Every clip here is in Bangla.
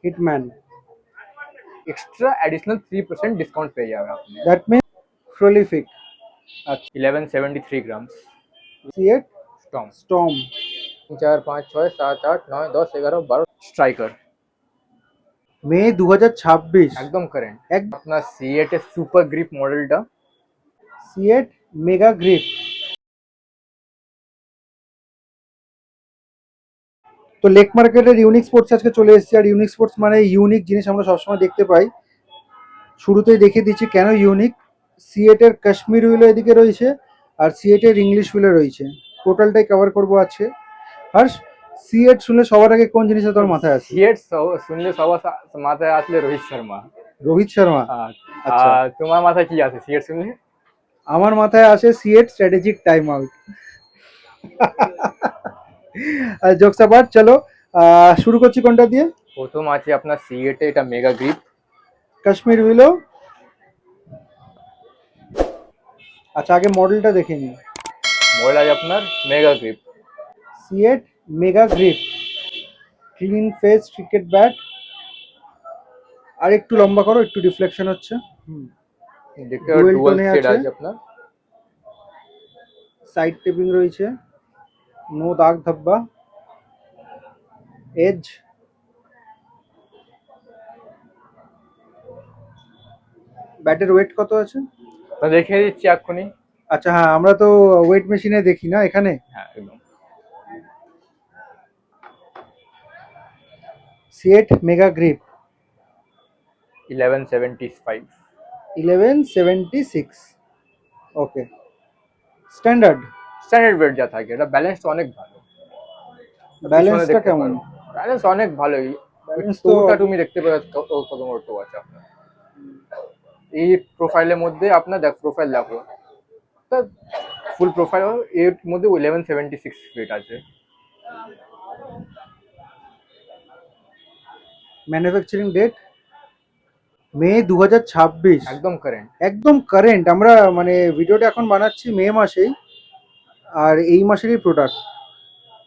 হিটম্যান। एक्स्ट्रा एडिशनल 3% डिस्काउंट पे जाएगा आपने। That means prolific. আচ্ছা 1173 grams CEAT storm. Storm. 4 5 6 7 8 9 10 11 12 striker May 2026। एकदम करेंट। এক अपना सीएट सुपर ग्रिप मॉडलটা সিএট মেগা গ্রিপ। তো লেক মার্কেটের ইউনিক স্পোর্টস আজকে চলে এসেছে, আর ইউনিক স্পোর্টস মানে ইউনিক জিনিস আমরা সবসময় দেখতে পাই। শুরুতেই দেখিয়ে দিচ্ছি কেন ইউনিক। সিএটের কাশ্মীর হুইলও এদিকে রয়েছে, আর সিএটের ইংলিশ হুইলও রয়েছে। টোটালটাই কভার করবো আজকে। হর্ষ, সিএট শুনলে সবার আগে কোন জিনিসটা তোর মাথায় আসে? सीएट सुनले সবার মাথায় আসলে রোহিত শর্মা। রোহিত শর্মা। আচ্ছা, আর তোমার মাথায় কি আছে সিএট শুনলে? আমার মাথায় আসে CEAT strategic time out. Jokes apart, চলো শুরু করছি কোনটা দিয়ে। প্রথম আছে আপনার সিএট এটা মেগা গ্রিপ। কাশ্মীর হুইলও। আচ্ছা আগে মডেলটা দেখে নিই। মডেল আছে আপনার mega grip. CEAT mega grip, clean face cricket bat. আর একটু লম্বা করো, একটু রিফ্লেকশন হচ্ছে। দেখতে ডুয়েল ডুয়াল টোনে শেড আছে, আছে আপনার। সাইড টেপিং রয়েছে, নো দাগ ধব্বা, এজ। ব্যাটের ওয়েট কত আছে? তো দেখিয়ে দিচ্ছি এক্ষুনি। আচ্ছা হ্যাঁ, আমরা তো ওয়েট মেশিনে দেখি না এখানে। হ্যাঁ একদম। CEAT mega grip 1175। 1176। Okay, standard. Standard weight যা থাকে এটা ব্যালেন্সটা অনেক ভালো। ব্যালেন্সটা কেমন? ব্যালেন্স অনেক ভালোই। ব্যালেন্স তো টোটা তুমি দেখতে পাচ্ছ কত বড় টো আছে আপনার। এই প্রোফাইলের মধ্যে আপনার দেখ প্রোফাইল দেখো, ফুল প্রোফাইল এর মধ্যে 1176 ফিট আছে। ম্যানুফ্যাকচারিং ডেট মে 2026। একদম কারেন্ট। একদম কারেন্ট। আমরা মানে ভিডিওটা এখন বানাচ্ছি মে মাসেই, আর এই মাসেরই প্রোডাক্ট।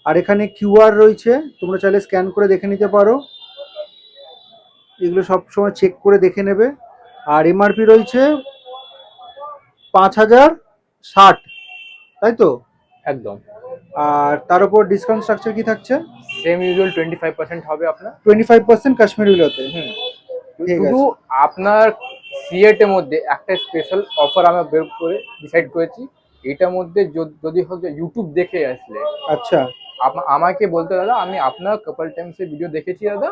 আর এখানে কিউআর রয়েছে, তোমরা চাইলে স্ক্যান করে দেখে নিতে পারো। এগুলো সব সময় চেক করে দেখে নেবে। আর এমআরপি রয়েছে 5060, তাই তো? একদম আর তার উপর ডিসকাউন্ট স্ট্রাকচার কি থাকছে? সেম ইউজুয়াল 25% হবে আপনার। 25% কাশ্মীর হুইলতে। হুম। ঠিক শুধু আছে। আপনার সিএট এর মধ্যে একটা স্পেশাল অফার আমরা বের করে ডিসাইড করেছি। এটার মধ্যে যদি হচ্ছে ইউটিউব দেখে আসলে আচ্ছা। আমাকে বলতে দাদা আমি আপনার কাপল টাইমস এর ভিডিও দেখেছি দাদা,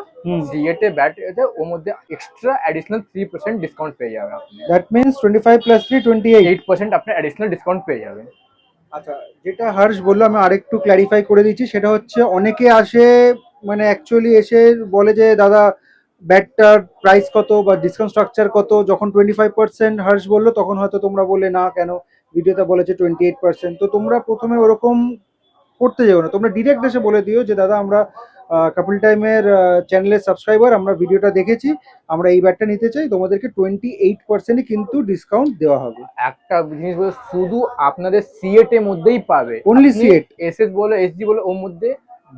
সিএট এ ব্যাট আছে ওর মধ্যে এক্সট্রা অ্যাডিশনাল 3% ডিসকাউন্ট পেয়ে যাবে আপনি। That means 25 plus 3 28। 8% আপনি অ্যাডিশনাল ডিসকাউন্ট পেয়ে যাবেন। আচ্ছা, যেটা হর্ষ বললো আমি আরেকটু ক্ল্যারিফাই করে দিচ্ছি। সেটা হচ্ছে অনেকে আসে, মানে অ্যাকচুয়ালি এসে বলে যে দাদা ব্যাটটার প্রাইস কত বা ডিসকাউন্ট স্ট্রাকচার কত। যখন 25% হর্ষ বললো তখন হয়তো তোমরা বললে না কেন, ভিডিওতে বলেছে 28%। তো তোমরা প্রথমে ওরকম করতে যাও না, তোমরা ডিরেক্ট এসে বলে দিও যে দাদা আমরা কাপল টাইমের চ্যানেলের সাবস্ক্রাইবার, আমরা ভিডিওটা দেখেছি, আমরা এই ব্যাটটা নিতে চাই, তোমাদেরকে 28%ই কিন্তু ডিসকাউন্ট দেওয়া হবে। একটা জিনিস বলে শুধু আপনাদের সিএট এর মধ্যেই পাবে। Only CEAT. এসএস বলে এসজি বলে ওর মধ্যে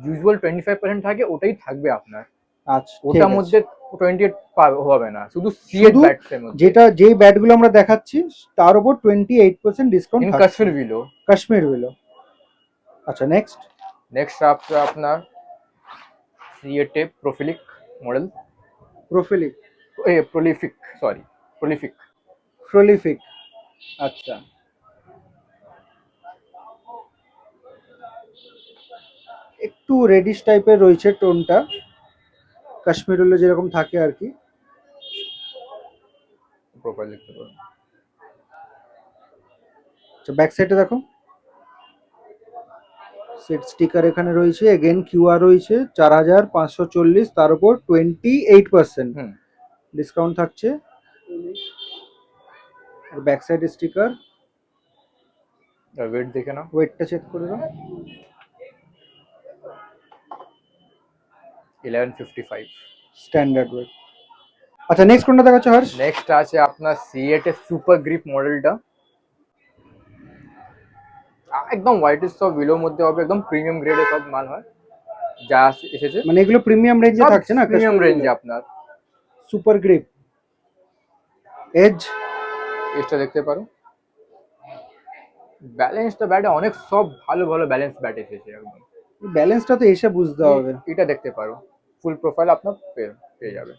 ইউজুয়াল 25% থাকে, ওটাই থাকবে আপনার। আচ্ছা, ওটার মধ্যে 28 হবে না, শুধু সিএট শুধু ব্যাটসের মধ্যে। যেটা যেই ব্যাটগুলো আমরা দেখাচ্ছি তার উপর 28% ডিসকাউন্ট ইন থাকছে। কাশ্মীর বিলো। কাশ্মীর হুইলও। আচ্ছা নেক্সট। নেক্সট আপনার সিএট এ প্রোফিলিক মডেল। প্রোফিলিক। এ প্রলিফিক, সরি প্রলিফিক। প্রলিফিক। আচ্ছা, একটু রেডিশ টাইপের রয়েছে টোনটা, কাশ্মীর হুইলে যেরকম থাকে আর কি। প্রোফাইল দেখতে পারেন। আচ্ছা ব্যাক সাইডে দেখো, সেট স্টিকার এখানে রয়েছে, এগেন কিউআর রয়েছে 4540, তার উপর 28% ডিসকাউন্ট থাকছে। আর ব্যাক সাইড স্টিকার। ওয়েট দেখে নাও, ওয়েটটা চেক করে দাও। 1155 স্ট্যান্ডার্ড ওয়েট। আচ্ছা নেক্সট কোনটা দেখাচ্ছে হর্ষ? নেক্সট আছে আপনার সিএট এর সুপার গ্রিপ মডেলটা। একদম হোয়াইট, সব উইলোর মধ্যে হবে, একদম প্রিমিয়াম গ্রেডের সব মাল হয়। যা এসেছে মানে এগুলো প্রিমিয়াম রেঞ্জে থাকছে না? প্রিমিয়াম রেঞ্জে আপনার। সুপার গ্রিপ, এজ, এজটা দেখতে পারো। ব্যালেন্সটা ব্যাটে অনেক সব ভালো ভালো ব্যালেন্স ব্যাট এসেছে একদম। ব্যালেন্সটা তো এসে বুঝতে হবে। এটা দেখতে পারো, ফুল প্রোফাইল আপনার পেয়ে যাবে।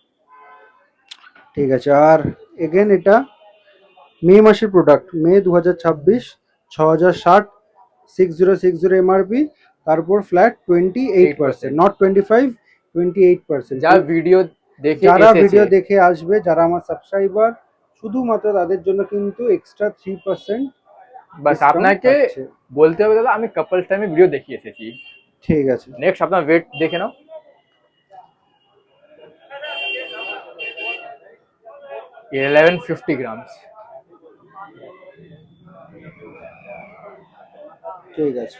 ঠিক আছে। আর এগেন এটা মে মাসের প্রোডাক্ট, মে 2026, 6060, 6060 এমআরপি, তারপর ফ্ল্যাট 28%, 8%। নট 25, 28%। যা ভিডিও দেখে যারা এসেছে, ভিডিও দেখে আসবে, যারা আমার সাবস্ক্রাইবার, শুধুমাত্র তাদের জন্য কিন্তু এক্সট্রা 3% বাস ডিসকাউন্ট আপনাকে থাকছে। বলতে হবে দাদা আমি কাপলস টাইমে ভিডিও দেখে এসেছি। ঠিক আছে। নেক্সট আপনার ওয়েট দেখে নাও। 1150 গ্রামস। ঠিক আছে।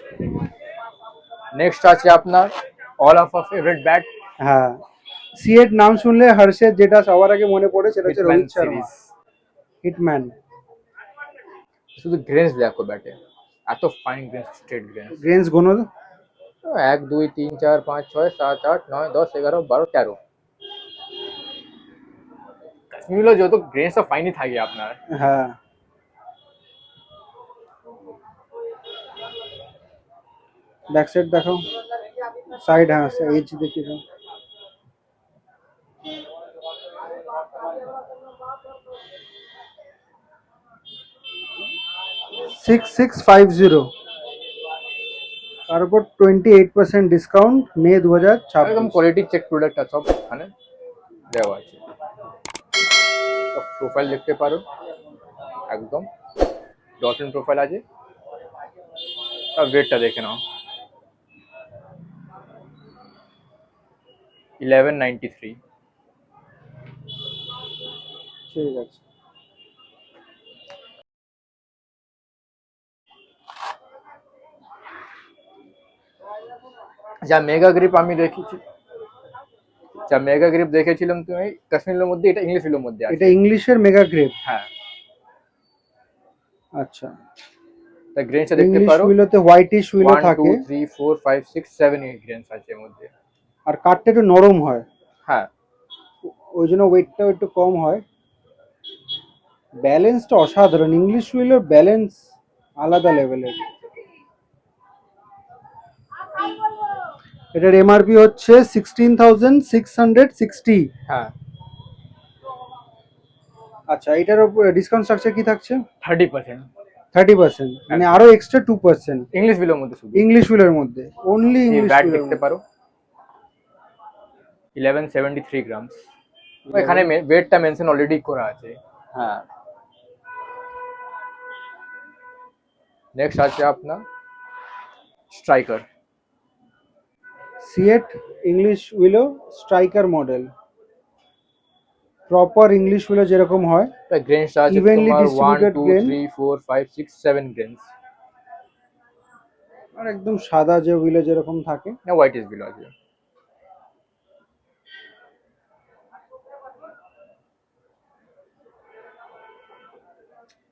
নেক্সট আছে আপনার all of a favourite bat, হ্যাঁ, সিএট নাম শুনলে হর্ষের যেটা সবার আগে মনে পড়ে সেটা হচ্ছে hitman Rohit Sharma, series. Hitman. শুধু গ্রেন্স দেখো ব্যাটে, এত ফাইন গ্রেন্স, স্ট্রেট গ্রেন্স। গ্রেন্স গোনো। 1 2 3 4 5 6 7 8 9 10 11 12 13, কাশ্মীরগুলো যত গ্রেন্সটা ফাইনই থাকে আপনার। হ্যাঁ, ব্যাক সাইড দেখাও, সাইড, হ্যাঁ এজ দেখিয়ে দাও। 6650, তার উপর 28% ডিসকাউন্ট, মে একদম 2026। কোয়ালিটি চেক প্রোডাক্ট আছে সব এখানে দেওয়া আছে। প্রোফাইল দেখতে পারো, একদম ডটন প্রোফাইল আছে। আর ওয়েটটা দেখে নাও, 1193। ঠিক আছে। যা মেগা গ্রিপ আমি দেখেছি, যা মেগা গ্রিপ দেখেছিলাম তুমি কাশ্মীরের মধ্যে, এটা ইংলিশ ফিলের মধ্যে আছে। এটা ইংলিশের মেগা গ্রেপ। হ্যাঁ, আচ্ছা, তা গ্রেনটা দেখতে ইংলিশ পারো। উইলোতে হোয়াইটিশ উইলো 1 2 থাকে, 3 4 5 6 7 8 গ্রেনস আছে এর মধ্যে। আর কাঠটা একটু নরম হয়, হ্যাঁ, ওই জন্য ওয়েটটাও একটু কম হয়। ব্যালেন্সটা অসাধারণ, ইংলিশ উইলোর ব্যালেন্স আলাদা লেভেলের। এটার এমআরপি হচ্ছে 16,660। হ্যাঁ, আচ্ছা, এটার উপর ডিসকাউন্ট স্ট্রাকচার কি থাকছে? 30%। 30%, মানে আরো এক্সট্রা 2%। ইংলিশ ফিলের মধ্যে শুধু। ইংলিশ উইলের মধ্যে, অনলি এই ইংলিশ ব্যাট উইলের দেখতে মধ্যে। পারো, 1173 গ্রামস। এখানে ওয়েটটা মেনশন অলরেডি করা আছে। হ্যাঁ, নেক্সট আছে আপনার striker. CEAT English উইলো striker model, proper English উইলো যেরকম হয়, গ্রেনটা আছে Evenly তোমার 1 distributed 2 grain। 3 4 5 6 7 গ্রেনস। আর একদম সাদা যে উইলো যেরকম থাকে। না, হোয়াইট ইজ বিলো আছে।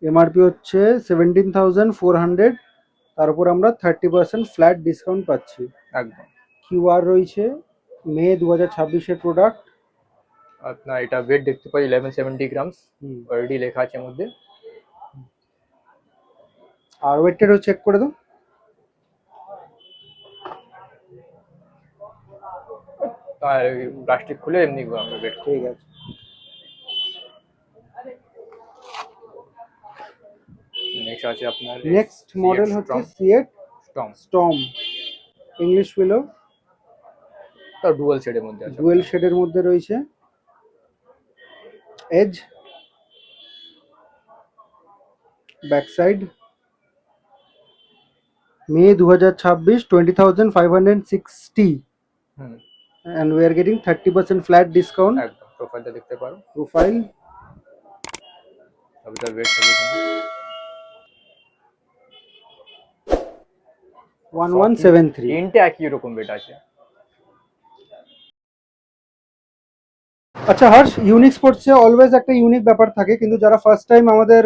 এমআরপি হচ্ছে 17,400, তার উপর আমরা 30% ফ্ল্যাট ডিসকাউন্ট পাচ্ছি। একদম। কিউআর রয়েছে, মে 2026-এর প্রোডাক্ট। আপনার এটা ওয়েট দেখতে পাই 1170 গ্রামস, অলরেডি লেখা আছে এর মধ্যে। আর ওয়েটটাও চেক করে দাও। আর প্লাস্টিক খুলে এমনি ওয়েট। ঠিক আছে। নেক্সট আছে আপনার নেক্সট মডেল হচ্ছে CEAT storm. Storm English willow, তার ডুয়াল শেডের মধ্যে আছে। ডুয়েল শেডের মধ্যে রয়েছে। Edge, back side, May 2026, 20,560, hmm, and we are getting 30% flat discount. একদম প্রোফাইলটা দেখতে পারো। প্রোফাইল, তবে তার ওয়েটটা দেখুন, 1173। তিনটে একই রকম ওয়েট আছে। আচ্ছা হর্ষ, ইউনিক স্পোর্টসে অলওয়েজ একটা ইউনিক ব্যাপার থাকে, কিন্তু যারা ফার্স্ট টাইম আমাদের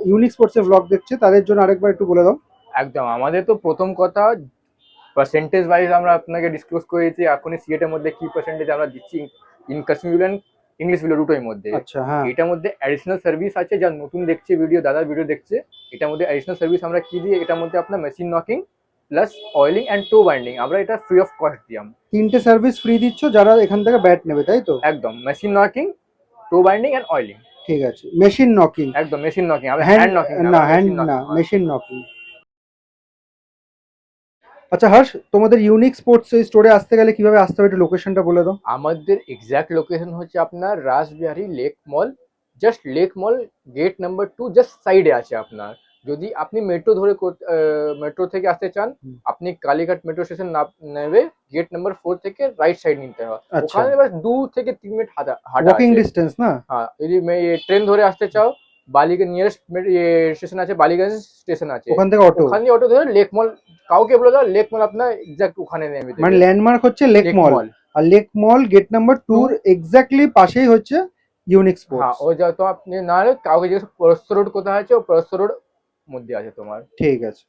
ইউনিক স্পোর্টসে ব্লগ দেখছে তাদের জন্য আরেকবার একটু বলে দাও। একদম, আমাদের তো প্রথম কথা পার্সেন্টেজ ওয়াইজ আমরা আপনাকে ডিসক্লোজ করেছি এখনই সিএট এর মধ্যে কি পার্সেন্টেজ আমরা দিচ্ছি in Kashmir and English video দুটোর মধ্যে। আচ্ছা হ্যাঁ, এটার মধ্যে অ্যাডিশনাল সার্ভিস আছে, যা নতুন দেখছে ভিডিও, দাদার ভিডিও দেখছে, এটার মধ্যে অ্যাডিশনাল সার্ভিস আমরা কি দিই, এটার মধ্যে আপনার machine knocking plus oiling and to binding আমরা এটা ফ্রি অফ কস্ট দিই আমরা। 3টে সার্ভিস ফ্রি দিচ্ছ যারা এখান থেকে ব্যাট নেবে, তাই তো? একদম machine knocking, to binding and oiling. ঠিক আছে, মেশিন নকিং, একদম মেশিন নকিং, আমরা হ্যান্ড হ্যান্ড নকিং না, হ্যান্ড না, মেশিন নকিং। আচ্ছা হর্ষ, তোমাদের ইউনিক স্পোর্টস এই স্টোরে আসতে গেলে কিভাবে আসতে হবে, একটু লোকেশনটা বলে দাও। আমাদের এক্স্যাক্ট লোকেশন হচ্ছে আপনার রাসবিহারী লেক মল, জাস্ট লেক মল গেট নাম্বার 2 জাস্ট সাইডে আছে আপনার। যদি আপনি মেট্রো ধরে মেট্রো থেকে আসতে চান, আপনি কালীঘাট মেট্রো স্টেশন নেবে, গেট নাম্বার 4 থেকে রাইট সাইড নিতে হয়, আচ্ছা, ওখানে বাস 2 থেকে 3 মিনিট হাঁটা ওয়াকিং আছে। ডিস্টেন্স না? হ্যাঁ, যদি ট্রেন ধরে আসতে চাও, বালিগঞ্জ নিয়ারেস্ট স্টেশন আছে, বালিগঞ্জ স্টেশন আছে, ওখান থেকে অটো, ওখান দিয়ে অটো ধরে লেক মল, কাউকে বলে দাও লেক মল আপনার এক্স্যাক্ট ওখানে নেমে দেবে। মানে ল্যান্ডমার্ক হচ্ছে লেক মল, আর লেক মল গেট নাম্বার 2 এক্স্যাক্টলি পাশেই হচ্ছে ইউনিক হ্যাঁ, স্পোর্টস। ও যা তো আপনি না হলে কাউকে জিজ্ঞেস পরস্ত রোড কোথায় আছে, ও পরস্ত রোড মধ্যে আছে তোমার। ঠিক আছে।